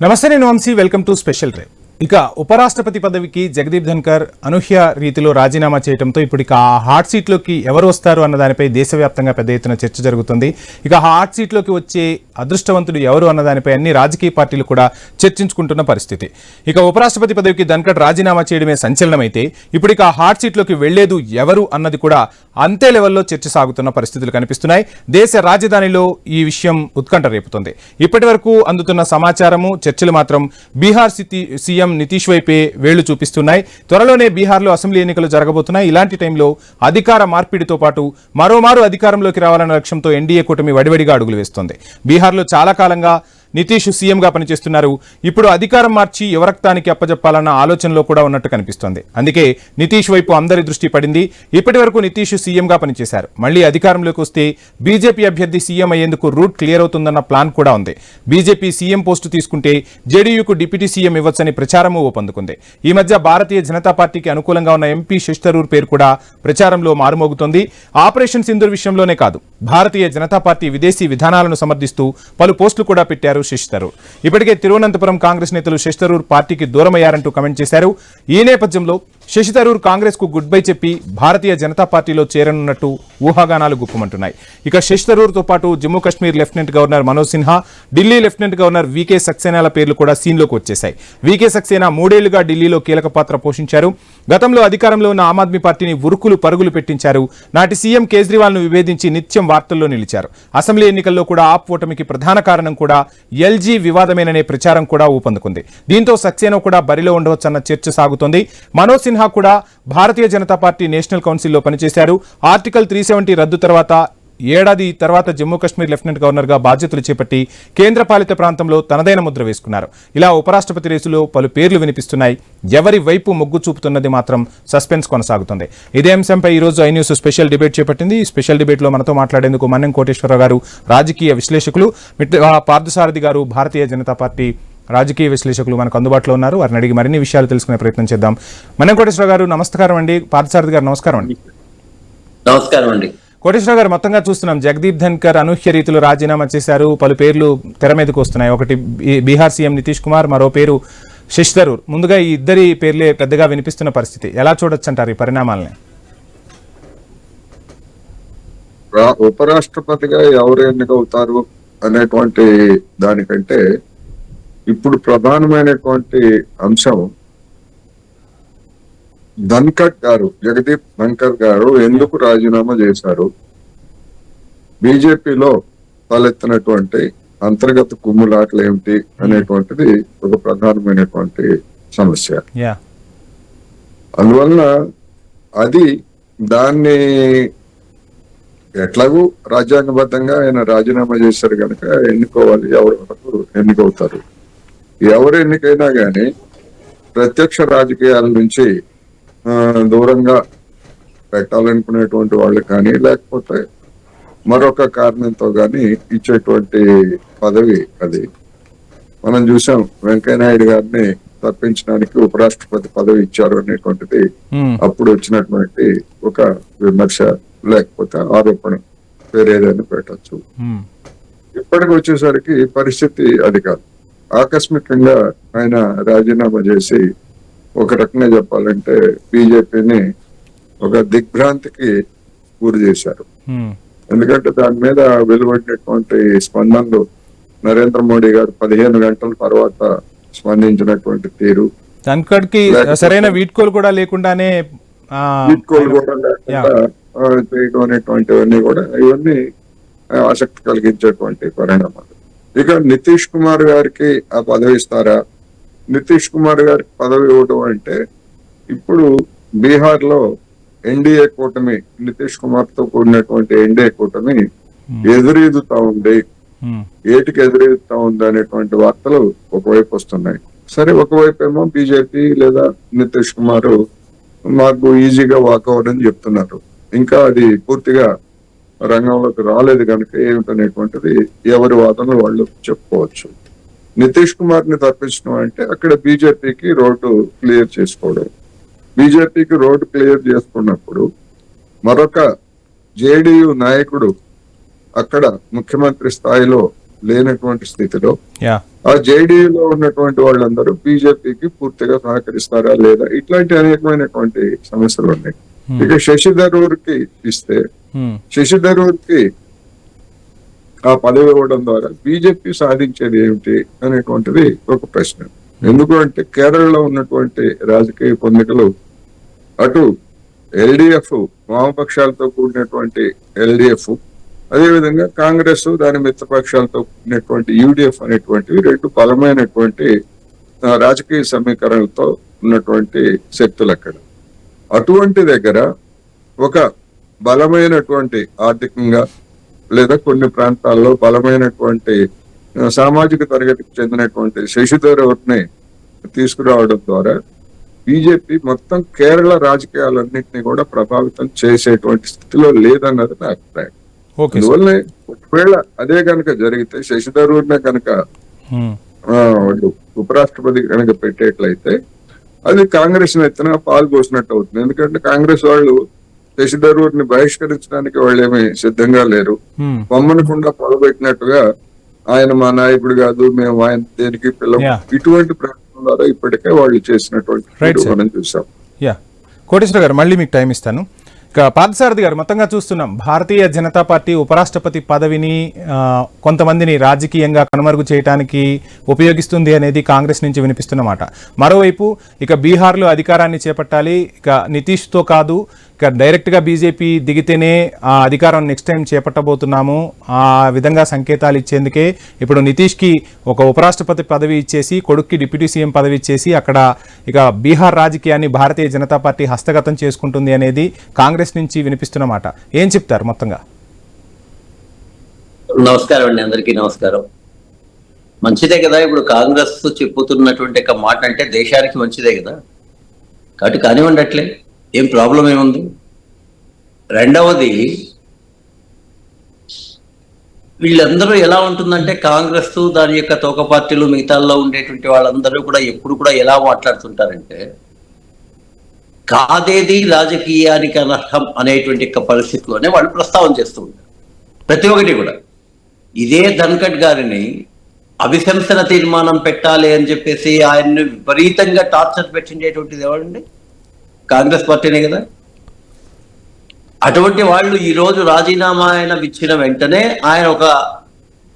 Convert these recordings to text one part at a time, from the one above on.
నమస్తే, నేను Vamshi. Welcome to special drive. ఇక ఉపరాష్ట్రపతి పదవికి జగదీప్ ధన్కర్ అనూహ్య రీతిలో రాజీనామా చేయడంతో ఇప్పుడు ఇక ఆ హాట్ సీట్లోకి ఎవరు వస్తారు అన్న దానిపై దేశవ్యాప్తంగా పెద్ద ఎత్తున చర్చ జరుగుతుంది. ఇక హాట్ సీట్లోకి వచ్చే అదృష్టవంతుడు ఎవరు అన్న దానిపై అన్ని రాజకీయ పార్టీలు కూడా చర్చించుకుంటున్న పరిస్థితి. ఇక ఉపరాష్ట్రపతి పదవికి ధన్కర్ రాజీనామా చేయడమే సంచలనమైతే ఇప్పుడు ఇక హాట్ సీట్లోకి వెళ్లేదు ఎవరు అన్నది కూడా అంతే లెవెల్లో చర్చ సాగుతున్న పరిస్థితులు కనిపిస్తున్నాయి. దేశ రాజధానిలో ఈ విషయం ఉత్కంఠ రేపుతుంది. ఇప్పటి వరకు అందుతున్న సమాచారము, చర్చలు మాత్రం బీహార్ సీఎం నితీష్ వైపే వేళ్లు చూపిస్తున్నాయి. త్వరలోనే బీహార్లో అసెంబ్లీ ఎన్నికలు జరగబోతున్నాయి. ఇలాంటి టైంలో అధికార మార్పిడితో పాటు మరోమారు అధికారంలోకి రావాలన్న లక్ష్యంతో ఎన్డీఏ కూటమి వడివడిగా అడుగులు వేస్తోంది. బీహార్లో చాలా కాలంగా నితీష్ సీఎంగా పనిచేస్తున్నారు. ఇప్పుడు అధికారం మార్చి యువరక్తానికి అప్పజెప్పాలన్న ఆలోచనలో కూడా ఉన్నట్టు కనిపిస్తోంది. అందుకే నితీష్ వైపు అందరి దృష్టి పడింది. ఇప్పటి వరకు నితీష్ సీఎంగా పనిచేశారు. మళ్లీ అధికారంలోకి వస్తే బీజేపీ అభ్యర్థి సీఎం అయ్యేందుకు రూట్ క్లియర్ అవుతుందన్న ప్లాన్ కూడా ఉంది. బీజేపీ సీఎం పోస్టు తీసుకుంటే జేడీయూకు డిప్యూటీ సీఎం ఇవ్వచ్చని ప్రచారము ఊపందుకుంది. ఈ మధ్య భారతీయ జనతా పార్టీకి అనుకూలంగా ఉన్న ఎంపీ శశి థరూర్ పేరు కూడా ప్రచారంలో మారుమోగుతోంది. ఆపరేషన్ సింధూర్ విషయంలోనే కాదు, భారతీయ జనతా పార్టీ విదేశీ విధానాలను సమర్థిస్తూ పలు పోస్టులు కూడా పెట్టారు శశి థరూర్. ఇప్పటికే తిరువనంతపురం కాంగ్రెస్ నేతలు శశి థరూర్ పార్టీకి దూరమయ్యారంటూ కమెంట్ చేశారు. ఈ నేపథ్యంలో శశి థరూర్ కాంగ్రెస్ కు గుడ్ బై చెప్పి భారతీయ జనతా పార్టీలో చేరనున్నట్టు ఊహాగానాలు గుప్పమంటున్నాయి. ఇక శశి థరూర్ తో పాటు Jammu Kashmir lieutenant governor Manoj Sinha, Delhi lieutenant governor VK సక్సేనాల పేర్లు కూడా సీన్లోకి వచ్చేశాయి. వీకే సక్సేనా 3 ఏళ్లుగా ఢిల్లీలో కీలక పాత్ర పోషించారు. గతంలో అధికారంలో ఉన్న ఆమ్ ఆద్మీ పార్టీని ఉరుకులు పరుగులు పెట్టించారు. నాటి సీఎం కేజ్రీవాల్ ను విభేదించి నిత్యం వార్తల్లో నిలిచారు. అసెంబ్లీ ఎన్నికల్లో కూడా ఆప్ ఓటమికి ప్రధాన కారణం కూడా ఎల్జీ వివాదమేననే ప్రచారం కూడా ఊపందుకుంది. దీంతో సక్సేనా కూడా బరిలో ఉండవచ్చన్న చర్చ సాగుతోంది. మనోజ్ సిన్హా కూడా భారతీయ జనతా పార్టీ నేషనల్ కౌన్సిల్లో పనిచేశారు. ఆర్టికల్ 370 రద్దు తర్వాత ఏడాది తర్వాత జమ్మూ కాశ్మీర్ లెఫ్టినెంట్ గవర్నర్ గా బాధ్యతలు చేపట్టి కేంద్ర పాలిత ప్రాంతంలో తనదైన ముద్ర వేసుకున్నారు. ఇలా ఉపరాష్ట్రపతి రేసులో పలు పేర్లు వినిపిస్తున్నాయి. ఎవరి వైపు మొగ్గు చూపుతున్నది మాత్రం సస్పెన్స్ కొనసాగుతుంది. ఇదే అంశంపై ఈ రోజు ఐ న్యూస్ స్పెషల్ డిబేట్ చేపట్టింది. ఈ స్పెషల్ డిబేట్ లో మనతో మాట్లాడేందుకు మన్నెం కోటేశ్వరరావు గారు, రాజకీయ విశ్లేషకులు, పార్థసారథి గారు, భారతీయ జనతా పార్టీ రాజకీయ విశ్లేషకులు మనకు అందుబాటులో ఉన్నారు. వారిని అడిగి మరిన్ని విషయాలు తెలుసుకునే ప్రయత్నం చేద్దాం. మన్నెం కోటేశ్వరరావు గారు నమస్కారం అండి. పార్థసారథి గారు నమస్కారం అండి. నమస్కారం అండి. కోటేశ్వరరావు గారు, మొత్తంగా చూస్తున్నాం జగదీప్ ధన్కర్ అనూహ్య రీతిలో రాజీనామా చేశారు. పలు పేర్లు తెర మీదకు వస్తున్నాయి. ఒకటి బీహార్ సీఎం నితీష్ కుమార్, మరో పేరు శశి థరూర్. ముందుగా ఈ ఇద్దరి పేర్లే పెద్దగా వినిపిస్తున్న పరిస్థితి. ఎలా చూడొచ్చు అంటారు ఈ పరిణామాలని? ఉపరాష్ట్రపతిగా ఎవరు ఎన్నికవుతారు అనేటువంటి దానికంటే ఇప్పుడు ప్రధానమైనటువంటి అంశం జగదీప్ ధన్కర్ గారు ఎందుకు రాజీనామా చేశారు, బీజేపీలో తలెత్తినటువంటి అంతర్గత కుమ్ములాటలు ఏమిటి అనేటువంటిది ఒక ప్రధానమైనటువంటి సమస్య. అందువల్ల దాన్ని ఎట్లాగూ రాజ్యాంగబద్ధంగా ఆయన రాజీనామా చేశారు కనుక ఎన్నుకోవాలి. ఎవరు ఎన్నికవుతారు, ఎవరు ఎన్నికైనా గాని ప్రత్యక్ష రాజకీయాల నుంచి దూరంగా పెట్టాలనుకునేటువంటి వాళ్ళు కానీ, లేకపోతే మరొక కారణంతో గాని ఇచ్చేటువంటి పదవి అది. మనం చూసాం, వెంకయ్యనాయుడు గారిని తప్పించడానికి ఉపరాష్ట్రపతి పదవి ఇచ్చారు అనేటువంటిది అప్పుడు వచ్చినటువంటి ఒక విమర్శ, లేకపోతే ఆరోపణ, వేరేదైనా పెట్టచ్చు. ఇప్పటికి వచ్చేసరికి పరిస్థితి అది కాదు. ఆకస్మికంగా ఆయన రాజీనామా చేసి ఒక రకంగా చెప్పాలంటే బీజేపీని ఒక దిగ్భ్రాంతికి గురి చేశారు. ఎందుకంటే దాని మీద వెలువడినటువంటి స్పందనలు, నరేంద్ర మోడీ గారు 15 గంటల తర్వాత స్పందించినటువంటి తీరు, ధన్కర్కి సరైన వీడ్కోలు కూడా లేకుండానే చేయడం అనేటువంటివన్నీ కూడా ఇవన్నీ ఆసక్తి కలిగించేటువంటి పరిణామాలు. ఇక నితీష్ కుమార్ గారికి ఆ పదవి ఇస్తారా? నితీష్ కుమార్ గారికి పదవి ఇవ్వడం అంటే ఇప్పుడు బీహార్ లో ఎన్డీఏ కూటమి, నితీష్ కుమార్ తో కూడినటువంటి ఎన్డీఏ కూటమి ఎదురీదుతా ఉంది. ఏటికి ఎదురీదుతా ఉంది అనేటువంటి వార్తలు ఒకవైపు వస్తున్నాయి. సరే, ఒకవైపు ఏమో బీజేపీ లేదా నితీష్ కుమార్ మాకు ఈజీగా వాకౌట్ అని చెప్తున్నారు. ఇంకా అది పూర్తిగా రంగంలోకి రాలేదు కనుక ఏమిటనేటువంటిది ఎవరి వాదనలు వాళ్ళు చెప్పుకోవచ్చు. నితీష్ కుమార్ ని తప్పించడం అంటే అక్కడ బీజేపీకి రోడ్డు క్లియర్ చేసుకోవడం. బీజేపీకి రోడ్డు క్లియర్ చేసుకున్నప్పుడు మరొక జేడీయూ నాయకుడు అక్కడ ముఖ్యమంత్రి స్థాయిలో లేనటువంటి స్థితిలో ఆ జేడీయూలో ఉన్నటువంటి వాళ్ళందరూ బీజేపీకి పూర్తిగా సహకరిస్తారా లేదా, ఇట్లాంటి అనేకమైనటువంటి సమస్యలు ఉన్నాయి. ఇక శశి థరూర్ కి ఇస్తే శశి థరూర్ కి ఆ పదవి ఇవ్వడం ద్వారా బీజేపీ సాధించేది ఏమిటి అనేటువంటిది ఒక ప్రశ్న. ఎందుకు అంటే కేరళలో ఉన్నటువంటి రాజకీయ పొందికలు అటు ఎల్డిఎఫ్ వామపక్షాలతో కూడినటువంటి ఎల్డిఎఫ్, అదేవిధంగా కాంగ్రెస్ దాని మిత్రపక్షాలతో కూడినటువంటి యూడిఎఫ్ అనేటువంటివి రెండు బలమైనటువంటి రాజకీయ సమీకరణలతో ఉన్నటువంటి శక్తులు అక్కడ. అటువంటి దగ్గర ఒక బలమైనటువంటి ఆర్థికంగా లేదా కొన్ని ప్రాంతాల్లో బలమైనటువంటి సామాజిక తరగతికి చెందినటువంటి శశి థరూర్ని తీసుకురావడం ద్వారా బీజేపీ మొత్తం కేరళ రాజకీయాలన్నింటినీ కూడా ప్రభావితం చేసేటువంటి స్థితిలో లేదన్నది నా అభిప్రాయం. అందువల్లనే ఒకవేళ అదే కనుక జరిగితే శశి థరూర్నే కనుక వాళ్ళు ఉపరాష్ట్రపతి కనుక పెట్టేట్లయితే అది కాంగ్రెస్ ఎత్తున పాలు పోసినట్టు అవుతుంది. ఎందుకంటే కాంగ్రెస్ వాళ్ళు శశి థరూర్ని బహిష్కరించడానికి వాళ్ళు ఏమీ సిద్ధంగా లేరు. బొమ్మనకుండా పొలబెట్టినట్టుగా ఆయన మా నాయకుడు కాదు, మేము ఆయన దేనికి పిల్లలు, ఇటువంటి ప్రయత్నం ద్వారా ఇప్పటికే వాళ్ళు చేసినటువంటి మనం చూసాం. కోటేశ్వర గారు మళ్ళీ మీకు టైం ఇస్తాను. ఇక పార్థసారథి గారు, మొత్తంగా చూస్తున్నాం భారతీయ జనతా పార్టీ ఉపరాష్ట్రపతి పదవిని కొంతమందిని రాజకీయంగా కనుమరుగు చేయడానికి ఉపయోగిస్తుంది అనేది కాంగ్రెస్ నుంచి వినిపిస్తున్న మాట. మరోవైపు ఇక బీహార్లో అధికారాన్ని చేపట్టాలి, ఇక నితీష్తో కాదు, ఇక డైరెక్ట్గా బీజేపీ దిగితేనే ఆ అధికారం నెక్స్ట్ టైం చేపట్టబోతున్నాము, ఆ విధంగా సంకేతాలు ఇచ్చేందుకే ఇప్పుడు నితీష్కి ఒక ఉపరాష్ట్రపతి పదవి ఇచ్చేసి కొడుక్కి డిప్యూటీ సీఎం పదవి ఇచ్చేసి అక్కడ ఇక బీహార్ రాజకీయాన్ని భారతీయ జనతా పార్టీ హస్తగతం చేసుకుంటుంది అనేది కాంగ్రెస్ నుంచి వినిపిస్తున్న మాట. ఏం చెప్తారు మొత్తంగా? నమస్కారం అండి, అందరికీ నమస్కారం. మంచిదే కదా, ఇప్పుడు కాంగ్రెస్ చెప్పుతున్నటువంటి ఒక మాట అంటే దేశానికి మంచిదే కదా, కాబట్టి కానివ్వండి, అట్లే ఏం ప్రాబ్లం ఏముంది. రెండవది, వీళ్ళందరూ ఎలా ఉంటుందంటే కాంగ్రెస్ దాని యొక్క తోక పార్టీలు మిగతాల్లో ఉండేటువంటి వాళ్ళందరూ కూడా ఎప్పుడు కూడా ఎలా మాట్లాడుతుంటారంటే కాదేది రాజకీయానికి అనర్హం అనేటువంటి పరిస్థితిలోనే వాళ్ళు ప్రస్తావన చేస్తూ ఉంటారు ప్రతి ఒక్కటి కూడా. ఇదే ధన్కడ్ గారిని అభిశంసన తీర్మానం పెట్టాలి అని చెప్పేసి ఆయన్ని విపరీతంగా టార్చర్ పెట్టిండేటువంటిది ఎవరండి? కాంగ్రెస్ పార్టీనే కదా. అటువంటి వాళ్ళు ఈ రోజు రాజీనామా ఆయన ఇచ్చిన వెంటనే ఆయన ఒక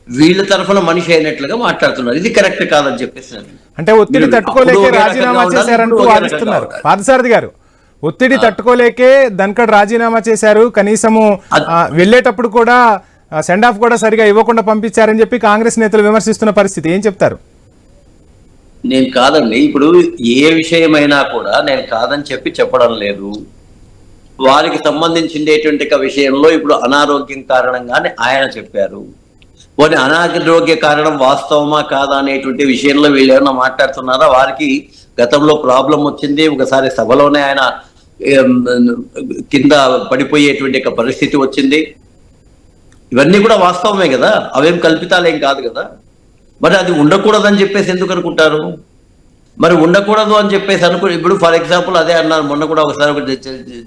వీళ్ళ తరఫున మనిషి అయినట్లుగా మాట్లాడుతున్నారు. ఇది కరెక్ట్ కాదని చెప్పేసి అంటే ఒత్తిడి తట్టుకోలేకే రాజీనామా చేశారంటూ వాదిస్తున్నారు పార్థసారథి గారు. ఒత్తిడి తట్టుకోలేకే ధన్కడ్ రాజీనామా చేశారు, కనీసము వెళ్ళేటప్పుడు కూడా సెండ్ ఆఫ్ కూడా సరిగా ఇవ్వకుండా పంపించారని చెప్పి కాంగ్రెస్ నేతలు విమర్శిస్తున్న పరిస్థితి. ఏం చెప్తారు? నేను కాదండి, ఇప్పుడు ఏ విషయమైనా కూడా నేను కాదని చెప్పడం లేదు. వారికి సంబంధించినటువంటి విషయంలో ఇప్పుడు అనారోగ్యం కారణంగానే ఆయన చెప్పారు. పోనీ అనారోగ్య కారణం వాస్తవమా కాదా అనేటువంటి విషయంలో వీళ్ళు ఏమన్నా మాట్లాడుతున్నారా? వారికి గతంలో ప్రాబ్లం వచ్చింది, ఒకసారి సభలోనే ఆయన కింద పడిపోయేటువంటి పరిస్థితి వచ్చింది. ఇవన్నీ కూడా వాస్తవమే కదా, అవేం కల్పితాలేం కాదు కదా. మరి అది ఉండకూడదని చెప్పేసి ఎందుకు అనుకుంటారు? మరి ఉండకూడదు అని చెప్పేసి ఇప్పుడు ఫర్ ఎగ్జాంపుల్ అదే అన్నారు మొన్న కూడా ఒకసారి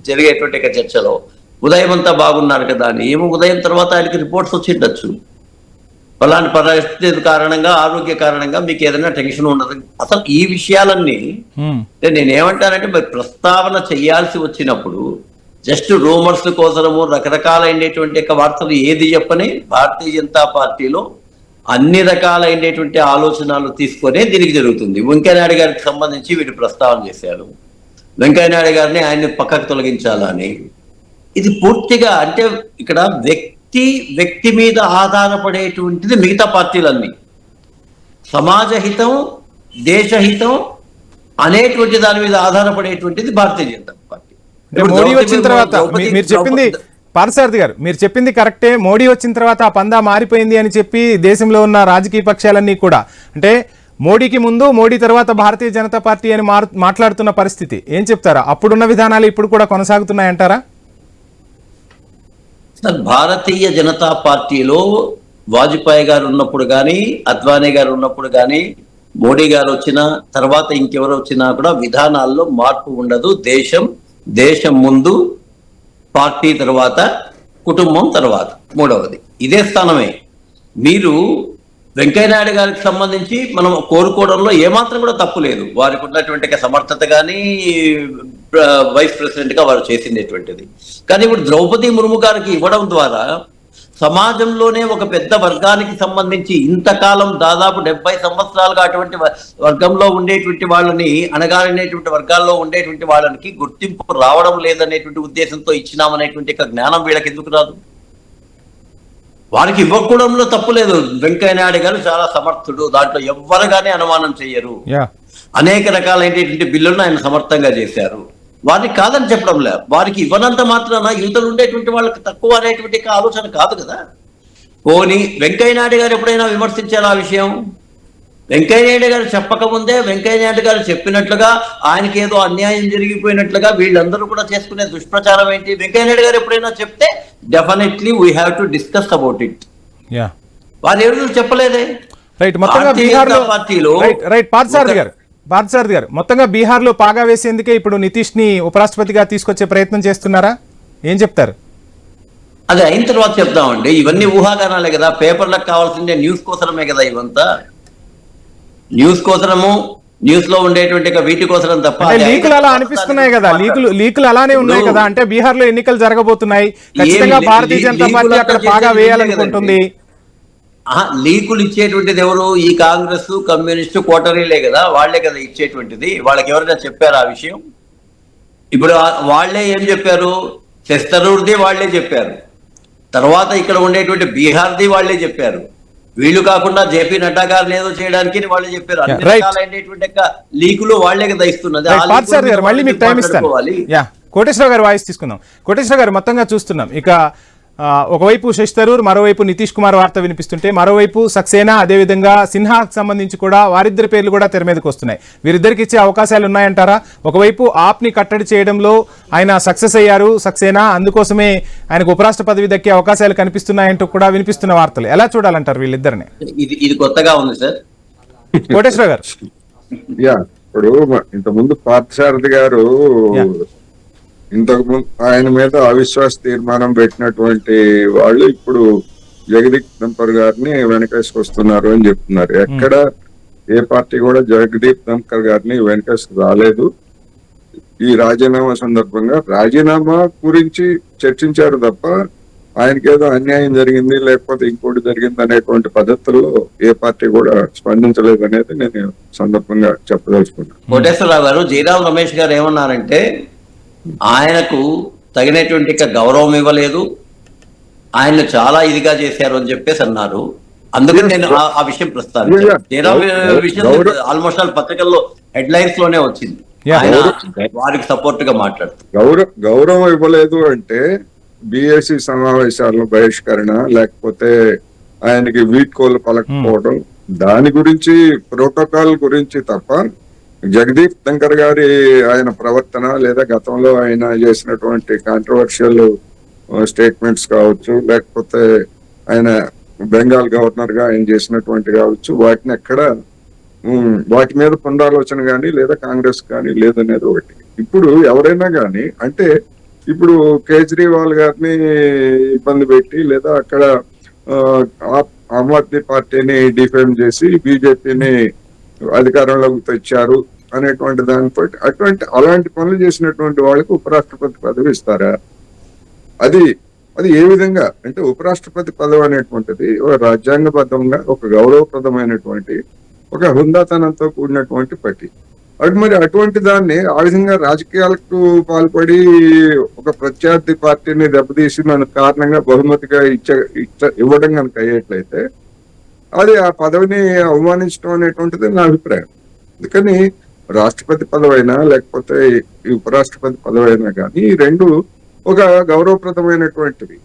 జరిగేటువంటి చర్చలో, ఉదయం అంతా బాగున్నారు కదా అని. ఏమో ఉదయం తర్వాత ఆయనకి రిపోర్ట్స్ వచ్చిండొచ్చు, అలాంటి పరిస్థితి కారణంగా, ఆరోగ్య కారణంగా మీకు ఏదైనా టెన్షన్ ఉండదు. అసలు ఈ విషయాలన్నీ నేనేమంటానంటే మరి ప్రస్తావన చేయాల్సి వచ్చినప్పుడు జస్ట్ రూమర్స్ కోసము రకరకాలైనటువంటి వార్తలు ఏది చెప్పని భారతీయ జనతా పార్టీలో అన్ని రకాలైనటువంటి ఆలోచనలు తీసుకొనే దీనికి జరుగుతుంది. వెంకయ్యనాయుడు గారికి సంబంధించి వీటి ప్రస్తావన చేశారు. వెంకయ్యనాయుడు గారిని ఆయన్ని పక్కకు తొలగించాలని. ఇది పూర్తిగా అంటే ఇక్కడ వ్యక్తి మీద ఆధారపడేటువంటిది మిగతా పార్టీలన్నీ. సమాజ హితం, దేశహితం అనేటువంటి దాని మీద ఆధారపడేటువంటిది భారతీయ జనతా పార్టీ. మోడీ వచ్చిన తర్వాత మీరు చెప్పింది పార్థసారథి గారు, మీరు చెప్పింది కరెక్టే. మోడీ వచ్చిన తర్వాత ఆ పందా మారిపోయింది అని చెప్పి దేశంలో ఉన్న రాజకీయ పక్షాలన్నీ కూడా, అంటే మోడీకి ముందు మోడీ తర్వాత భారతీయ జనతా పార్టీ అని మాట్లాడుతున్న పరిస్థితి. ఏం చెప్తారా? అప్పుడున్న విధానాలు ఇప్పుడు కూడా కొనసాగుతున్నాయంటారా? సార్, భారతీయ జనతా పార్టీలో వాజ్పేయి గారు ఉన్నప్పుడు కానీ, అద్వానీ గారు ఉన్నప్పుడు కానీ, మోడీ గారు వచ్చిన తర్వాత ఇంకెవరు వచ్చినా కూడా విధానాల్లో మార్పు ఉండదు. దేశం ముందు, పార్టీ తర్వాత, కుటుంబం తర్వాత, మూడవది ఇదే స్థానమే. మీరు వెంకయ్యనాయుడు గారికి సంబంధించి మనం కోరుకోవడంలో ఏమాత్రం కూడా తప్పు లేదు. వారికి ఉన్నటువంటి సమర్థత కానీ వైస్ ప్రెసిడెంట్ గా వారు చేసినటువంటిది. కానీ ఇప్పుడు ద్రౌపది ముర్ము గారికి ఇవ్వడం ద్వారా సమాజంలోనే ఒక పెద్ద వర్గానికి సంబంధించి ఇంతకాలం దాదాపు 70 సంవత్సరాలుగా అటువంటి వర్గంలో ఉండేటువంటి వాళ్ళని, అణగారినటువంటి వర్గాల్లో ఉండేటువంటి వాళ్ళకి గుర్తింపు రావడం లేదనేటువంటి ఉద్దేశంతో ఇచ్చినామనేటువంటి జ్ఞానం వీళ్ళకి ఎందుకు రాదు? వారికి ఇవ్వకూడంలో తప్పు లేదు. వెంకయ్యనాయుడు గారు చాలా సమర్థుడు, దాంట్లో ఎవ్వరు కానీ అనుమానం చెయ్యరు. అనేక రకాలైనటువంటి బిల్లులను ఆయన సమర్థంగా చేశారు. వారికి కాదని చెప్పడం లేదు. వారికి ఇవ్వనంత మాత్రాన యువతలు ఉండేటువంటి వాళ్ళకి తక్కువ అనేటువంటి ఆలోచన కాదు కదా. పోనీ వెంకయ్యనాయుడు గారు ఎప్పుడైనా విమర్శించారు ఆ విషయం? వెంకయ్యనాయుడు గారు చెప్పకముందే వెంకయ్యనాయుడు గారు చెప్పినట్లుగా ఆయనకి ఏదో అన్యాయం జరిగిపోయినట్లుగా వీళ్ళందరూ కూడా చేసుకునే దుష్ప్రచారం ఏంటి? వెంకయ్యనాయుడు గారు ఎప్పుడైనా చెప్తే definitely we have to discuss about it. వారు ఎవరు చెప్పలేదే. రైట్, మొత్తంగా బీహార్లో రైట్ పార్థసారథి గారు మొత్తంగా బీహార్లో పాగా వేసేందుకే ఇప్పుడు నితీష్ ని ఉపరాష్ట్రపతిగా తీసుకొచ్చే ప్రయత్నం చేస్తున్నారా? ఏం చెప్తారు? అది అయిన తర్వాత చెప్తామండి. ఇవన్నీ ఊహాగానాలే కదా. పేపర్లకు కావాల్సిందే న్యూస్ కోసమే కదా. ఇవంతా న్యూస్ కోసము, న్యూస్ లో ఉండేటువంటి వీటి కోసం తప్ప. లీకులు అలా అనిపిస్తున్నాయి కదా, లీకులు అలానే ఉన్నాయి కదా. అంటే బీహార్ లో ఎన్నికలు జరగబోతున్నాయి, ఖచ్చితంగా భారతీయ జనతా పార్టీ అక్కడ బాగా వేయాలనుకుంటుంది. లీకులు ఇచ్చేటువంటిది ఎవరు? ఈ కాంగ్రెస్, కమ్యూనిస్టు, కోటరీలే కదా. వాళ్లే కదా ఇచ్చేటువంటిది. వాళ్ళకి ఎవరైనా చెప్పారు ఆ విషయం? ఇప్పుడు వాళ్లే ఏం చెప్పారు? శస్తరూర్ది వాళ్లే చెప్పారు. తర్వాత ఇక్కడ ఉండేటువంటి బీహార్ది వాళ్లే చెప్పారు. వీళ్ళు కాకుండా జేపీ నడ్డా గారిని ఏదో చేయడానికి వాళ్ళు చెప్పారు. అన్ని రకాలైనటువంటి లీకులు వాళ్లే కదా ఇస్తున్నది. మళ్ళీ మీకు టైం ఇస్తాను. కోటేశ్వర గారు వాయిస్ తీసుకుందాం. కోటేశ్వర గారు, మొత్తంగా చూస్తున్నాం ఇక ఒకవైపు శశి థరూర్, మరోవైపు నితీష్ కుమార్ వార్త వినిపిస్తుంటే, మరోవైపు సక్సేనా, అదేవిధంగా సిన్హాకు సంబంధించి కూడా వారిద్దరి పేర్లు కూడా తెర మీదకి వస్తున్నాయి. వీరిద్దరికి ఇచ్చే అవకాశాలు ఉన్నాయంటారా? ఒకవైపు ఆప్ ని కట్టడి చేయడంలో ఆయన సక్సెస్ అయ్యారు సక్సేనా, అందుకోసమే ఆయనకు ఉపరాష్ట్ర పదవి దక్కే అవకాశాలు కనిపిస్తున్నాయంటూ కూడా వినిపిస్తున్న వార్తలు. ఎలా చూడాలంటారు వీళ్ళిద్దరిని? ఇది కొత్తగా ఉంది సార్. కోటేశ్వర గారు, ఇప్పుడు ఇంతకుముందు పార్థసారథి గారు ఇంతకు ముందు ఆయన మీద అవిశ్వాస తీర్మానం పెట్టినటువంటి వాళ్ళు ఇప్పుడు జగదీప్ ధన్కర్ గారిని వెనకేసుకొస్తున్నారు అని చెప్తున్నారు. ఎక్కడ ఏ పార్టీ కూడా జగదీప్ ధన్కర్ గారిని వెనకేసుకు రాలేదు. ఈ రాజీనామా సందర్భంగా రాజీనామా గురించి చర్చించారు తప్ప ఆయనకి ఏదో అన్యాయం జరిగింది లేకపోతే ఇంకోటి జరిగింది అనేటువంటి పద్ధతుల్లో ఏ పార్టీ కూడా స్పందించలేదు అనేది నేను సందర్భంగా చెప్పదలుచుకున్నాను. కోటేశ్వరరావు గారు, జయరాం రమేష్ గారు ఏమన్నారంటే ఆయనకు తగినటువంటి గౌరవం ఇవ్వలేదు, ఆయన చాలా ఇదిగా చేశారు అని చెప్పేసి అన్నారు. అందుకని నేను ఆ విషయం ప్రస్తావించాను. జయరాం విషయం ఆల్మోస్ట్ ఆల్ పత్రికల్లో హెడ్ లైన్స్ లోనే వచ్చింది. ఆయన వారికి సపోర్ట్ గా మాట్లాడుతూ గౌరవం ఇవ్వలేదు అంటే బిఎస్సి సమావేశాలను బహిష్కరణ, లేకపోతే ఆయనకి వీడ్కోలు పలకపోవడం, దాని గురించి ప్రోటోకాల్ గురించి తప్ప జగదీప్ ధన్కర్ గారి ఆయన ప్రవర్తన లేదా గతంలో ఆయన చేసినటువంటి కాంట్రవర్షియల్ స్టేట్మెంట్స్ కావచ్చు, లేకపోతే ఆయన బెంగాల్ గవర్నర్ గా ఆయన చేసినటువంటి కావచ్చు, వాటిని ఎక్కడ వాటి మీద పునరాలోచన కానీ లేదా కాంగ్రెస్ కానీ లేదనేది ఒకటి. ఇప్పుడు ఎవరైనా కానీ అంటే ఇప్పుడు కేజ్రీవాల్ గారిని ఇబ్బంది పెట్టి లేదా అక్కడ ఆమ్ ఆద్మీ పార్టీని డిఫేమ్ చేసి బీజేపీని అధికారంలోకి తెచ్చారు అనేటువంటి దానిపై అలాంటి పనులు చేసినటువంటి వాళ్ళకి ఉపరాష్ట్రపతి పదవి ఇస్తారా? అది ఏ విధంగా అంటే ఉపరాష్ట్రపతి పదవి అనేటువంటిది ఒక రాజ్యాంగబద్ధంగా ఒక గౌరవప్రదమైనటువంటి ఒక హుందాతనంతో కూడినటువంటి పట్టి. మరి అటువంటి దాన్ని ఆ విధంగా రాజకీయాలకు పాల్పడి ఒక ప్రత్యర్థి పార్టీని దెబ్బతీసి మన కారణంగా బహుమతిగా ఇవ్వడం కనుక అయ్యేట్లయితే అది ఆ పదవిని అవమానించడం అనేటువంటిది నా అభిప్రాయం. అందుకని రాష్ట్రపతి పదవైనా లేకపోతే ఈ ఉపరాష్ట్రపతి పదవైనా కానీ ఈ రెండు ఒక గౌరవప్రదమైనటువంటివి.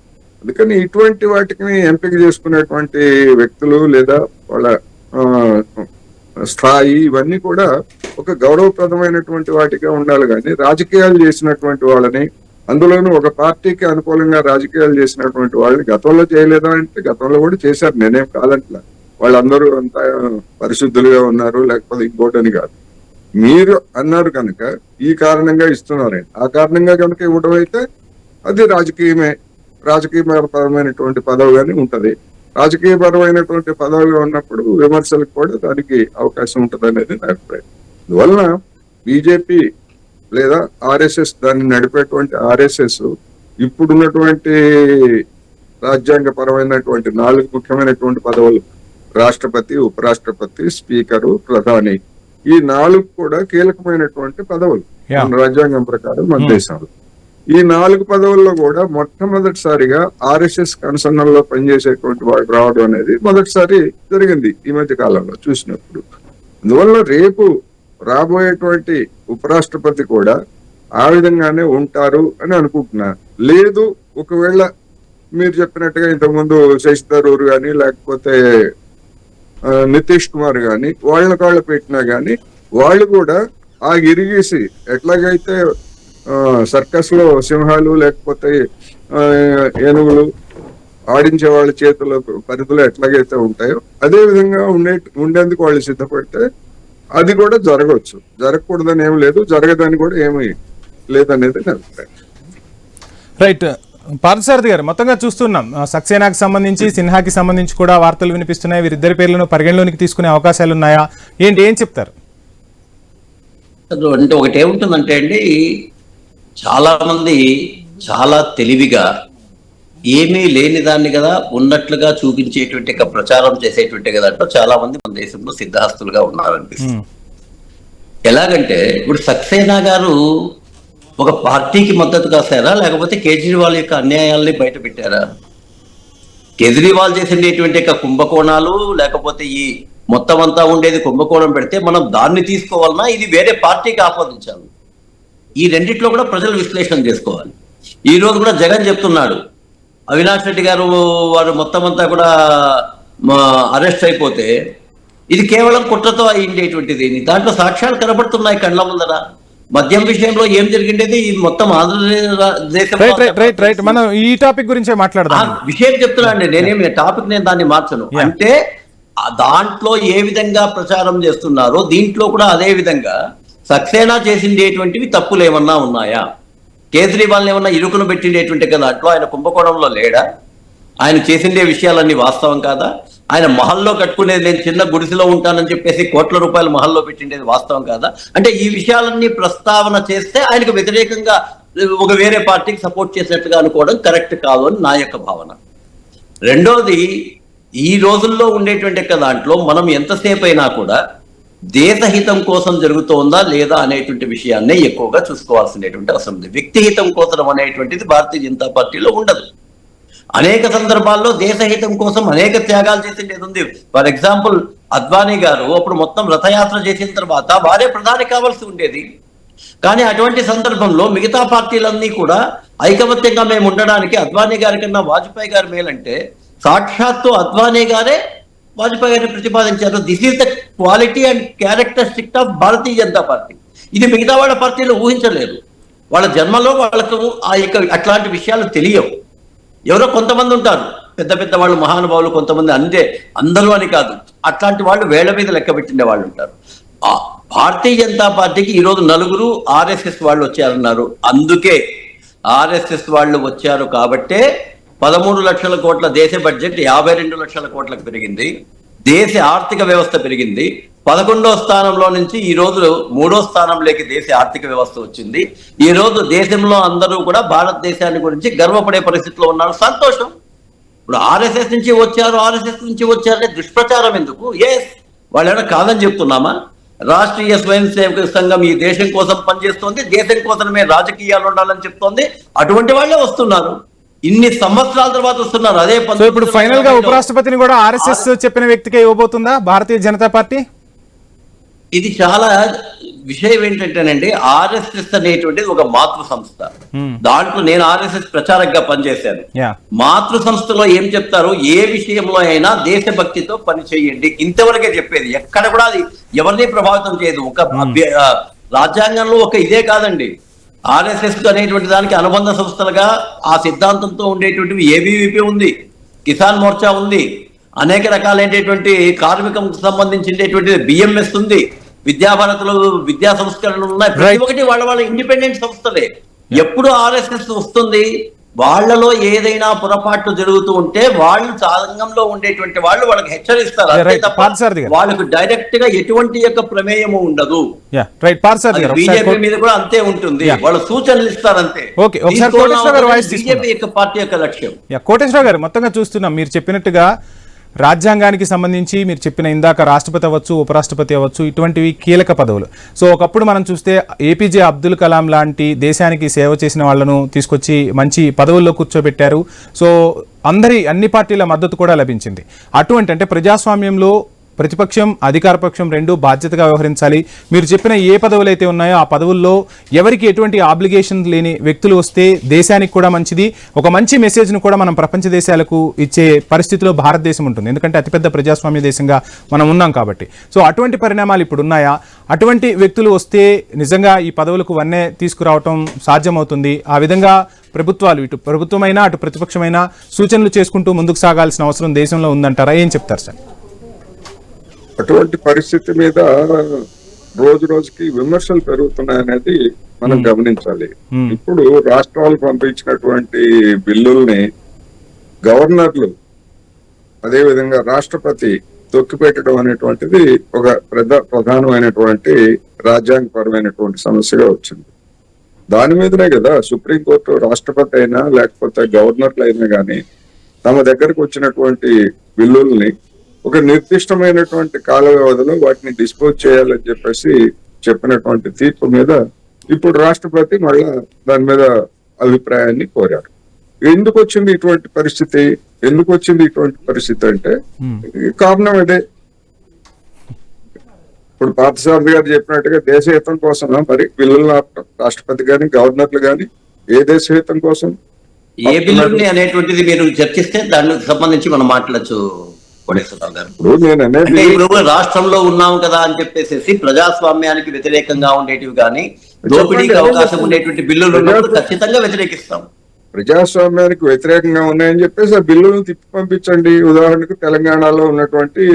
అందుకని ఇటువంటి వాటికి ఎంపిక చేసుకునేటువంటి వ్యక్తులు లేదా వాళ్ళ స్థాయి ఇవన్నీ కూడా ఒక గౌరవప్రదమైనటువంటి వాటిగా ఉండాలి. కానీ రాజకీయాలు చేసినటువంటి వాళ్ళని, అందులోనూ ఒక పార్టీకి అనుకూలంగా రాజకీయాలు చేసినటువంటి వాళ్ళని గతంలో చేయలేదా అంటే గతంలో కూడా చేశారు, నేనేం కాదంటలా. వాళ్ళందరూ అంతా పరిశుద్ధులుగా ఉన్నారు లేకపోతే ఇంకోటని కాదు. మీరు అన్నారు కనుక ఈ కారణంగా ఇస్తున్నారండి, ఆ కారణంగా కనుక ఇవ్వడం అయితే అది రాజకీయపరమైనటువంటి పదవిగానే ఉంటది. రాజకీయపరమైనటువంటి పదవులు ఉన్నప్పుడు విమర్శలకు కూడా దానికి అవకాశం ఉంటుంది అనేది నా అభిప్రాయం. అందువలన బీజేపీ లేదా ఆర్ఎస్ఎస్ దాన్ని నడిపేటువంటి ఆర్ఎస్ఎస్ ఇప్పుడున్నటువంటి రాజ్యాంగపరమైనటువంటి 4 ముఖ్యమైనటువంటి పదవులు, రాష్ట్రపతి, ఉపరాష్ట్రపతి, స్పీకరు, ప్రధాని, ఈ 4 కూడా కీలకమైనటువంటి పదవులు మన రాజ్యాంగం ప్రకారం మన దేశంలో. ఈ 4 పదవుల్లో కూడా మొట్టమొదటిసారిగా ఆర్ఎస్ఎస్ కన్సర్నల్లో పనిచేసేటువంటి వాడు రావడం అనేది మొదటిసారి జరిగింది ఈ మధ్య కాలంలో చూసినప్పుడు. అందువల్ల రేపు రాబోయేటువంటి ఉపరాష్ట్రపతి కూడా ఆ విధంగానే ఉంటారు అని అనుకుంటున్నారు. లేదు, ఒకవేళ మీరు చెప్పినట్టుగా ఇంతకుముందు శశి థరూర్ గాని లేకపోతే నితీష్ కుమార్ గాని వాళ్ళ కాళ్ళు పెట్టినా గాని వాళ్ళు కూడా ఆ గిరిగీసి ఎట్లాగైతే సర్కస్ లో సింహాలు లేకపోతే ఏనుగులు ఆడించే వాళ్ళ చేతుల పరిధిలో ఎట్లాగైతే ఉంటాయో అదే విధంగా ఉండేందుకు వాళ్ళు సిద్ధపడితే అది కూడా జరగవచ్చు. జరగకూడదని ఏం లేదు, జరగదని కూడా ఏమీ లేదనేది నా అభిప్రాయం. రైట్. పార్థసారథి గారు, మొత్తంగా చూస్తున్నాం సక్సేనాకి సంబంధించి, సిన్హాకి సంబంధించి కూడా వార్తలు వినిపిస్తున్నాయి. వీరిద్దరి పేర్లను పరిగణలోనికి తీసుకునే అవకాశాలు ఉన్నాయా ఏంటి, ఏం చెప్తారు? అంటే ఒకటి ఏముంటుందంటే అండి, చాలా మంది చాలా తెలివిగా ఏమీ లేని దాన్ని కదా ఉన్నట్లుగా చూపించేటువంటి ప్రచారం చేసేటువంటి కదా అంటే చాలా మంది మన దేశంలో సిద్ధహస్తులుగా ఉన్నారనిపిస్తుంది. ఎలాగంటే ఇప్పుడు సక్సేనా గారు ఒక పార్టీకి మద్దతు కాసారా, లేకపోతే కేజ్రీవాల్ యొక్క అన్యాయాల్ని బయట పెట్టారా? కేజ్రీవాల్ చేసినటువంటి కుంభకోణాలు లేకపోతే ఈ మొత్తం అంతా ఉండేది కుంభకోణం పెడితే మనం దాన్ని తీసుకోవాలన్నా ఇది వేరే పార్టీకి ఆపాదించాలి? ఈ రెండిట్లో కూడా ప్రజలు విశ్లేషణ చేసుకోవాలి. ఈ రోజు కూడా జగన్ చెప్తున్నాడు, అవినాష్ రెడ్డి గారు వారు మొత్తం అంతా కూడా అరెస్ట్ అయిపోతే ఇది కేవలం కుట్రతో అయ్యిండేటువంటిది. దాంట్లో సాక్ష్యాలు కనబడుతున్నాయి కళ్ళ ముందర. మద్యం విషయంలో ఏం జరిగిండేది మొత్తం ఆంధ్రప్రదేశ్. మనం ఈ టాపిక్ గురించే మాట్లాడదాం. విషయం చెప్తున్నా అండి, నేనేమి టాపిక్ నేను దాన్ని మార్చను. అంటే దాంట్లో ఏ విధంగా ప్రచారం చేస్తున్నారో దీంట్లో కూడా అదే విధంగా సక్సేనా చేసిండేటువంటివి తప్పులు ఏమన్నా ఉన్నాయా? కేజ్రీవాల్ ఏమన్నా ఇరుకును పెట్టిండేటువంటి కదా అట్లా ఆయన కుంభకోణంలో లేడా? ఆయన చేసిండే విషయాలన్నీ వాస్తవం కాదా? ఆయన మహల్లో కట్టుకునేది నేను చిన్న గుడిసెలో ఉంటానని చెప్పేసి కోట్ల రూపాయలు మహల్లో పెట్టిండేది వాస్తవం కాదా? అంటే ఈ విషయాలన్నీ ప్రస్తావన చేస్తే ఆయనకు వ్యతిరేకంగా ఒక వేరే పార్టీకి సపోర్ట్ చేసినట్టుగా అనుకోవడం కరెక్ట్ కాదు అని నా యొక్క భావన. రెండోది, ఈ రోజుల్లో ఉండేటువంటి దాంట్లో మనం ఎంతసేపు అయినా కూడా దేశహితం కోసం జరుగుతోందా లేదా అనేటువంటి విషయాన్నే ఎక్కువగా చూసుకోవాల్సినటువంటి అవసరం ఉంది. వ్యక్తిహితం కోసం అనేటువంటిది భారతీయ జనతా పార్టీలో ఉండదు. అనేక సందర్భాల్లో దేశహితం కోసం అనేక త్యాగాలు చేసిండేది ఉంది. ఫర్ ఎగ్జాంపుల్ అద్వానీ గారు అప్పుడు మొత్తం రథయాత్ర చేసిన తర్వాత వారే ప్రధాని కావాల్సి ఉండేది. కానీ అటువంటి సందర్భంలో మిగతా పార్టీలన్నీ కూడా ఐకమత్యంగా మేము ఉండడానికి అద్వానీ గారి కన్నా వాజ్పేయి గారి మేలంటే సాక్షాత్తు అద్వానీ గారే వాజ్పేయి గారిని ప్రతిపాదించారు. This is the quality and characteristic of Bharatiya Janata party. ఇది మిగతా వాళ్ళ పార్టీలు ఊహించలేరు. వాళ్ళ జన్మలో వాళ్ళకు అట్లాంటి విషయాలు తెలియవు. ఎవరో కొంతమంది ఉంటారు, పెద్ద పెద్ద వాళ్ళు, మహానుభావులు కొంతమంది, అంతే అందరూ అని కాదు, అట్లాంటి వాళ్ళు వేళ్ల మీద లెక్క పెట్టిండే వాళ్ళు ఉంటారు. భారతీయ జనతా పార్టీకి ఈరోజు 4 ఆర్ఎస్ఎస్ వాళ్ళు వచ్చారన్నారు. అందుకే ఆర్ఎస్ఎస్ వాళ్ళు వచ్చారు కాబట్టే 13 లక్షల కోట్ల దేశ బడ్జెట్ 52 లక్షల కోట్లకు పెరిగింది. దేశ ఆర్థిక వ్యవస్థ పెరిగింది. 11వ స్థానంలో నుంచి ఈ రోజు 3వ స్థానంలోకి దేశ ఆర్థిక వ్యవస్థ వచ్చింది. ఈ రోజు దేశంలో అందరూ కూడా భారతదేశాన్ని గురించి గర్వపడే పరిస్థితిలో ఉన్నారు. సంతోషం. ఇప్పుడు ఆర్ఎస్ఎస్ నుంచి వచ్చారనే దుష్ప్రచారం ఎందుకు? వాళ్ళు ఏమైనా కాదని చెప్తున్నామా? రాష్ట్రీయ స్వయం సేవక సంఘం ఈ దేశం కోసం పనిచేస్తోంది, దేశం కోసమే రాజకీయాలు ఉండాలని చెప్తోంది. అటువంటి వాళ్ళే వస్తున్నారు. ఇన్ని సంవత్సరాల తర్వాత వస్తున్నారు. అదే ఇప్పుడు ఫైనల్ గా ఉపరాష్ట్రపతిని కూడా ఆర్ఎస్ఎస్ చెప్పిన వ్యక్తికే ఇవ్వబోతుందా భారతీయ జనతా పార్టీ? ఇది చాలా విషయం ఏంటంటేనండి, ఆర్ఎస్ఎస్ అనేటువంటిది ఒక మాతృ సంస్థ. దాంట్లో నేను ఆర్ఎస్ఎస్ ప్రచారకగా పనిచేశాను. మాతృ సంస్థలో ఏం చెప్తారు, ఏ విషయంలో అయినా దేశభక్తితో పని చేయండి, ఇంతవరకే చెప్పేది. ఎక్కడ కూడా అది ఎవరిని ప్రభావితం చేయదు. ఒక రాజ్యాంగంలో ఒక ఇదే కాదండి, ఆర్ఎస్ఎస్ అనేటువంటి దానికి అనుబంధ సంస్థలుగా ఆ సిద్ధాంతంతో ఉండేటువంటివి ఏబీవీపీ ఉంది, కిసాన్ మోర్చా ఉంది, అనేక రకాలైనటువంటి కార్మికంకు సంబంధించినటువంటి బిఎంఎస్ ఉంది, విద్యాభారతులు, విద్యా సంస్కరణలు ఉన్నాయి. ప్రతి ఒక్కటి వాళ్ళ ఇండిపెండెంట్ సంస్థలే. ఎప్పుడు ఆర్ఎస్ఎస్ వస్తుంది, వాళ్ళలో ఏదైనా పొరపాట్లు జరుగుతూ ఉంటే వాళ్ళు సంఘంలో ఉండేటువంటి వాళ్ళు వాళ్ళకి హెచ్చరిస్తారు అంతే right. తప్ప పార్థసారథి గారు. వాళ్ళకు డైరెక్ట్ గా ఎటువంటి యొక్క ప్రమేయము ఉండదు. రైట్ పార్థసారథి గారు ఒకసారి బీజేపీ మీద కూడా అంతే ఉంటుంది. Yeah. వాళ్ళు సూచనలు ఇస్తారంతే. Okay, ఒకసారి కోటేశ్వర గారు వాయిస్ తీసుకుందాం. బీజేపీ యొక్క పార్టీ యొక్క లక్ష్యం. కోటేశ్వర గారు మొత్తంగా చూస్తున్నాం మీరు చెప్పినట్టుగా రాజ్యాంగానికి సంబంధించి మీరు చెప్పిన ఇందాక రాష్ట్రపతి అవ్వచ్చు, ఉపరాష్ట్రపతి అవ్వచ్చు, ఇటువంటివి కీలక పదవులు. సో ఒకప్పుడు మనం చూస్తే ఏపీజే అబ్దుల్ కలాం లాంటి దేశానికి సేవ చేసిన వాళ్ళను తీసుకొచ్చి మంచి పదవుల్లో కూర్చోబెట్టారు. సో అన్ని పార్టీల మద్దతు కూడా లభించింది. అటువంటి అంటే ప్రజాస్వామ్యంలో ప్రతిపక్షం అధికార పక్షం రెండు బాధ్యతగా వ్యవహరించాలి. మీరు చెప్పిన ఏ పదవులు అయితే ఉన్నాయో ఆ పదవుల్లో ఎవరికి ఎటువంటి ఆబ్లిగేషన్ లేని వ్యక్తులు వస్తే దేశానికి కూడా మంచిది. ఒక మంచి మెసేజ్ను కూడా మనం ప్రపంచ దేశాలకు ఇచ్చే పరిస్థితిలో భారతదేశం ఉంటుంది. ఎందుకంటే అతిపెద్ద ప్రజాస్వామ్య దేశంగా మనం ఉన్నాం కాబట్టి. సో అటువంటి పరిణామాలు ఇప్పుడు ఉన్నాయా? అటువంటి వ్యక్తులు వస్తే నిజంగా ఈ పదవులకు వన్నే తీసుకురావటం సాధ్యమవుతుంది. ఆ విధంగా ప్రభుత్వాలు ఇటు ప్రభుత్వమైనా అటు ప్రతిపక్షమైనా సూచనలు చేసుకుంటూ ముందుకు సాగాల్సిన అవసరం దేశంలో ఉందంటారా? ఏం చెప్తారు సార్? అటువంటి పరిస్థితి మీద రోజు రోజుకి విమర్శలు పెరుగుతున్నాయనేది మనం గమనించాలి. ఇప్పుడు రాష్ట్రాలు పంపించినటువంటి బిల్లుల్ని గవర్నర్లు అదేవిధంగా రాష్ట్రపతి తొక్కిపెట్టడం అనేటువంటిది ఒక ప్రధానమైనటువంటి రాజ్యాంగపరమైనటువంటి సమస్యగా వచ్చింది. దాని మీదనే కదా సుప్రీంకోర్టు రాష్ట్రపతి అయినా లేకపోతే గవర్నర్లు అయినా కానీ తమ దగ్గరకు వచ్చినటువంటి బిల్లుల్ని ఒక నిర్దిష్టమైనటువంటి కాల వ్యవధిలో వాటిని డిస్పోజ్ చేయాలని చెప్పేసి చెప్పినటువంటి తీర్పు మీద ఇప్పుడు రాష్ట్రపతి మళ్ళా దాని మీద అభిప్రాయాన్ని కోరారు. ఎందుకు వచ్చింది ఇటువంటి పరిస్థితి అంటే కారణం ఇదే. ఇప్పుడు పార్థసారథి గారు చెప్పినట్టుగా దేశహితం కోసం మరి బిల్లుల రాష్ట్రపతి గాని గవర్నర్లు గాని ఏ దేశహితం కోసం ఏ బిల్లుని అనేటువంటిది మీరు చర్చిస్తే దానికి సంబంధించి మనం మాట్లాడచ్చు. ఇప్పుడు రాష్ట్రంలో ఉన్నాం కదా అని చెప్పేసి ప్రజాస్వామ్యానికి వ్యతిరేకంగా ఉండేటివి కానీ దోపిడీకి అవకాశం ఉండేటువంటి బిల్లులు ఖచ్చితంగా వ్యతిరేకిస్తాం. ప్రజాస్వామ్యానికి వ్యతిరేకంగా ఉన్నాయని చెప్పేసి ఆ బిల్లులను తిప్పి పంపించండి. ఉదాహరణకు తెలంగాణలో ఉన్నటువంటి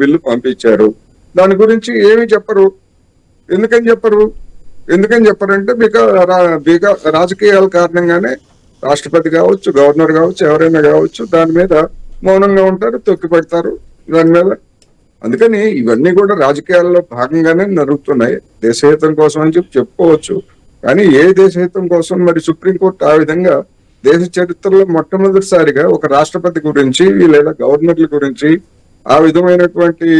బిల్లు పంపించారు, దాని గురించి ఏమి చెప్పరు. ఎందుకని చెప్పరంటే రాజకీయాల కారణంగానే రాష్ట్రపతి కావచ్చు, గవర్నర్ కావచ్చు, ఎవరైనా కావచ్చు దాని మీద మౌనంగా ఉంటారు, తొక్కి పెడతారు దాని మీద. అందుకని ఇవన్నీ కూడా రాజకీయాల్లో భాగంగానే జరుగుతున్నాయి. దేశహితం కోసం అని చెప్పుకోవచ్చు, కానీ ఏ దేశహితం కోసం మరి సుప్రీంకోర్టు ఆ విధంగా దేశ చరిత్రలో మొట్టమొదటిసారిగా ఒక రాష్ట్రపతి గురించి లేదా గవర్నర్ల గురించి ఆ విధమైనటువంటి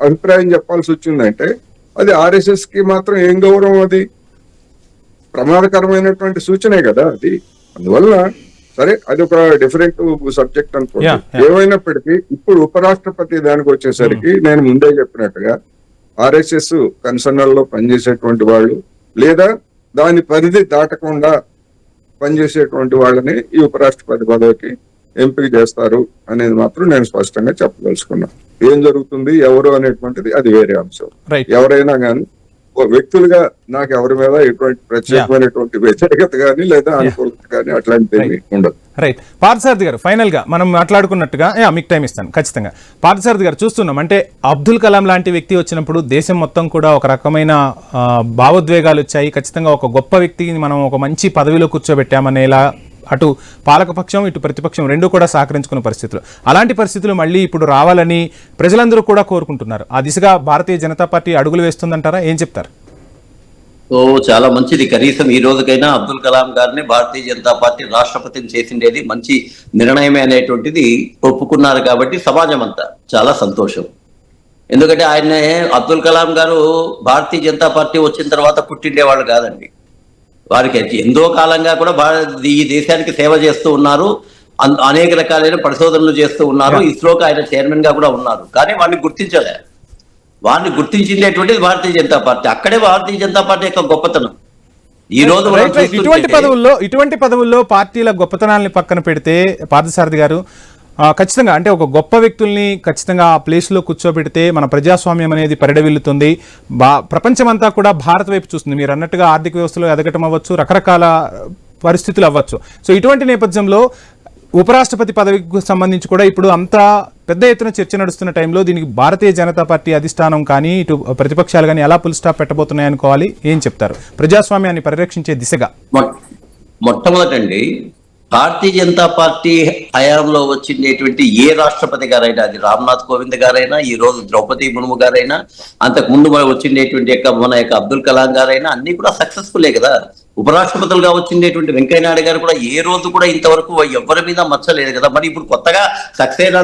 అభిప్రాయం చెప్పాల్సి వచ్చిందంటే అది ఆర్ఎస్ఎస్ కి మాత్రం ఏం గౌరవం? అది ప్రమాదకరమైనటువంటి సూచనే కదా అది. అందువల్ల సరే అది ఒక డిఫరెంట్ సబ్జెక్ట్ అనుకోండి. ఏమైనప్పటికీ ఇప్పుడు ఉపరాష్ట్రపతి దానికి వచ్చేసరికి నేను ముందే చెప్పినట్టుగా ఆర్ఎస్ఎస్ కన్సర్నల్లో పనిచేసేటువంటి వాళ్ళు లేదా దాని పరిధి దాటకుండా పనిచేసేటువంటి వాళ్ళని ఈ ఉపరాష్ట్రపతి పదవికి ఎంపిక చేస్తారు అనేది మాత్రం నేను స్పష్టంగా చెప్పదలుచుకున్నాను. ఏం జరుగుతుంది ఎవరు అనేటువంటిది అది వేరే అంశం. ఎవరైనా కానీ వ్యక్తులుగా నాకు ఎవరి మీద ఎటువంటి ప్రత్యేకమైనటువంటి వ్యతిరేకత కానీ లేదా అనుకూలత కానీ అట్లాంటివి ఉండదు. రైట్. పార్థసారథి గారు ఫైనల్ గా మనం మాట్లాడుకున్నట్టుగా మీకు టైం ఇస్తాను ఖచ్చితంగా. పార్థసారథి గారు చూస్తున్నాం అంటే అబ్దుల్ కలాం లాంటి వ్యక్తి వచ్చినప్పుడు దేశం మొత్తం కూడా ఒక రకమైన భావోద్వేగాలు వచ్చాయి. ఖచ్చితంగా ఒక గొప్ప వ్యక్తిని మనం ఒక మంచి పదవిలో కూర్చోబెట్టామనేలా అటు పాలకపక్షం ఇటు ప్రతిపక్షం రెండు కూడా సహకరించుకున్న పరిస్థితులు. అలాంటి పరిస్థితులు మళ్ళీ ఇప్పుడు రావాలని ప్రజలందరూ కూడా కోరుకుంటున్నారు. ఆ దిశగా భారతీయ జనతా పార్టీ అడుగులు వేస్తుందంటారా? ఏం చెప్తారు? చాలా మంచిది. కనీసం ఈ రోజుకైనా అబ్దుల్ కలాం గారిని భారతీయ జనతా పార్టీ రాష్ట్రపతిని చేసిండేది మంచి నిర్ణయమే అనేటువంటిది ఒప్పుకున్నారు కాబట్టి సమాజం అంతా చాలా సంతోషం. ఎందుకంటే ఆయన అబ్దుల్ కలాం గారు భారతీయ జనతా పార్టీ వచ్చిన తర్వాత పుట్టిండేవాళ్ళు కాదండి. వారికి ఎంతో కాలంగా కూడా ఈ దేశానికి సేవ చేస్తూ ఉన్నారు, అనేక రకాలైన పరిశోధనలు చేస్తూ ఉన్నారు. ఇస్రోకి ఆయన చైర్మన్ గా కూడా ఉన్నారు. కానీ వాడిని గుర్తించలే. వారిని గుర్తించిండేటువంటిది భారతీయ జనతా పార్టీ. అక్కడే భారతీయ జనతా పార్టీ యొక్క గొప్పతనం. ఈ రోజు ఇటువంటి పదవుల్లో పార్టీల గొప్పతనాన్ని పక్కన పెడితే పార్థసారథి గారు ఖచ్చితంగా అంటే ఒక గొప్ప వ్యక్తుల్ని ఖచ్చితంగా ఆ ప్లేస్లో కూర్చోబెడితే మన ప్రజాస్వామ్యం అనేది పరిడవిల్లుతుంది. ప్రపంచమంతా కూడా భారత్ వైపు చూస్తుంది. మీరు అన్నట్టుగా ఆర్థిక వ్యవస్థలో ఎదగటం అవ్వచ్చు, రకరకాల పరిస్థితులు అవ్వచ్చు. సో ఇటువంటి నేపథ్యంలో ఉపరాష్ట్రపతి పదవికి సంబంధించి కూడా ఇప్పుడు అంతా పెద్ద ఎత్తున చర్చ నడుస్తున్న టైంలో దీనికి భారతీయ జనతా పార్టీ అధిష్టానం కానీ ఇటు ప్రతిపక్షాలు కానీ ఎలా ఫుల్ స్టాప్ పెట్టబోతున్నాయి అనుకోవాలి? ఏం చెప్తారు ప్రజాస్వామ్యాన్ని పరిరక్షించే దిశగా? మొట్టమొదటండి, భారతీయ జనతా పార్టీ హయాంలో వచ్చినటువంటి ఏ రాష్ట్రపతి గారైనా, అది రామ్నాథ్ కోవింద్ గారైనా, ఈ రోజు ద్రౌపది ముర్ము గారైనా, అంతకు ముందు మన వచ్చినటువంటి మన యొక్క అబ్దుల్ కలాం గారైనా అన్ని కూడా సక్సెస్ఫుల్లే కదా. ఉపరాష్ట్రపతులుగా వచ్చినటువంటి వెంకయ్య నాయుడు గారు కూడా ఏ రోజు కూడా ఇంతవరకు ఎవరి మీద మచ్చలేదు కదా. మరి ఇప్పుడు కొత్తగా సక్సేనా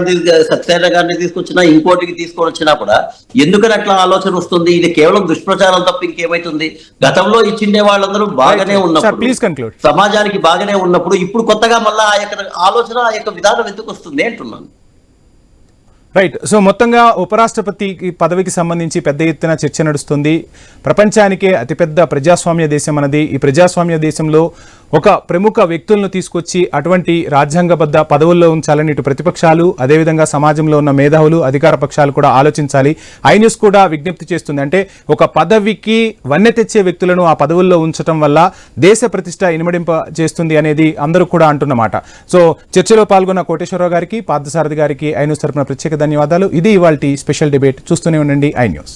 గారిని తీసుకొచ్చినా, ఇంకోటికి తీసుకొని వచ్చినా కూడా ఎందుకని అట్లా ఆలోచన వస్తుంది? ఇది కేవలం దుష్ప్రచారం తప్ప ఇంకేమైతుంది? గతంలో ఇచ్చిండే వాళ్ళందరూ బాగానే ఉన్నప్పుడు, ప్లీజ్ కన్క్లూడ్. సమాజానికి బాగానే ఉన్నప్పుడు ఇప్పుడు కొత్తగా మళ్ళా ఆ యొక్క ఆలోచన, ఆ యొక్క విధానం ఎందుకు వస్తుంది అంటున్నాను. రైట్. సో మొత్తంగా ఉపరాష్ట్రపతి పదవికి సంబంధించి పెద్ద ఎత్తున చర్చ నడుస్తుంది. ప్రపంచానికే అతిపెద్ద ప్రజాస్వామ్య దేశం అన్నది. ఈ ప్రజాస్వామ్య దేశంలో ఒక ప్రముఖ వ్యక్తులను తీసుకొచ్చి అటువంటి రాజ్యాంగబద్ధ పదవుల్లో ఉంచాలని ఇటు ప్రతిపక్షాలు, అదేవిధంగా సమాజంలో ఉన్న మేధావులు, అధికార పక్షాలు కూడా ఆలోచించాలి. ఐన్యూస్ కూడా విజ్ఞప్తి చేస్తుంది. అంటే ఒక పదవికి వన్నె తెచ్చే వ్యక్తులను ఆ పదవుల్లో ఉంచడం వల్ల దేశ ప్రతిష్ట ఇనుమడింప చేస్తుంది అనేది అందరూ కూడా అంటున్నమాట. సో చర్చలో పాల్గొన్న కోటేశ్వరరావు గారికి, పార్థసారథి గారికి ఐన్యూస్ తరపున ప్రత్యేక ధన్యవాదాలు. ఇది ఇవాల్టి స్పెషల్ డిబేట్. చూస్తూనే ఉండండి ఐన్యూస్.